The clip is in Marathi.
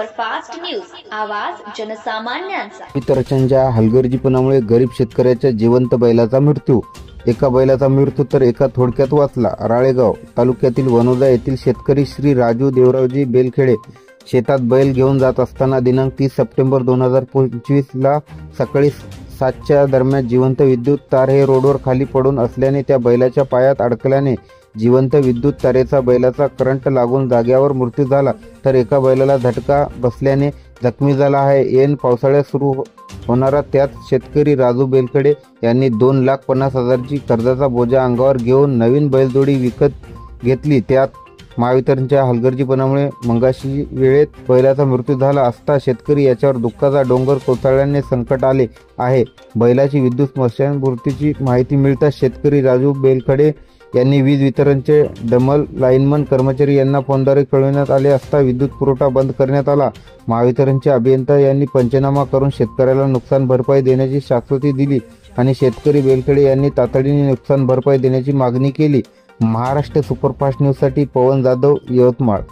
सुपरफास्ट न्यूज, आवाज जनसामान्यांचा। वितरणाच्या हलगर्जीपणामुळे गरीब शेतकऱ्याच्या जिवंत बैलाचा मृत्यू। एका बैलाचा मृत्यू तर एका थोडक्यात वाचला। राळेगाव तालुक्यातील वनोदा येथील शेतकरी श्री राजू देवरावजी बेलखेडे शेतात बैल घेऊन जात असताना दिनांक 30 सप्टेंबर 2025 ला सकाळी 7च्या दरम्यान जिवंत विद्युत तार हे रोडवर खाली पडून असल्याने त्या बैलाच्या पायात अडकल्याने जिवंत विद्युत तारेचा बैलाचा करंट लागून जाग्यावर मृत्यू झाला, तर एका बैलाला झटका बसल्याने जखमी झाला आहे। ऐन पावसाळ्यात सुरू होणारा त्यात शेतकरी राजू बेलखेडे यांनी 2,50,000ची कर्जाचा बोजा अंगावर घेऊन नवीन बैलजोडी विकत घेतली। त्यात महावितरणच्या हलगर्जीपणामुळे मंगाशी वेळेत बैलाचा मृत्यू झाला असता शेतकरी याच्यावर दुःखाचा डोंगर कोसळल्याने संकट आले आहे। बैलाची विद्युत स्मशानभूतीची माहिती मिळताच शेतकरी राजू बेलखेडे यांनी वीज वितरणचे डमल लाईनमन कर्मचारी यांना फोनद्वारे कळविण्यात आले असता विद्युत पुरवठा बंद करण्यात आला। महावितरणचे अभियंता यांनी पंचनामा करून शेतकऱ्याला नुकसान भरपाई देण्याची शाश्वती दिली आणि शेतकरी बेलखेडे यांनी तातडीने नुकसान भरपाई देण्याची मागणी केली। महाराष्ट्र सुपरफास्ट न्यूजसाठी पवन जाधव, यवतमाळ।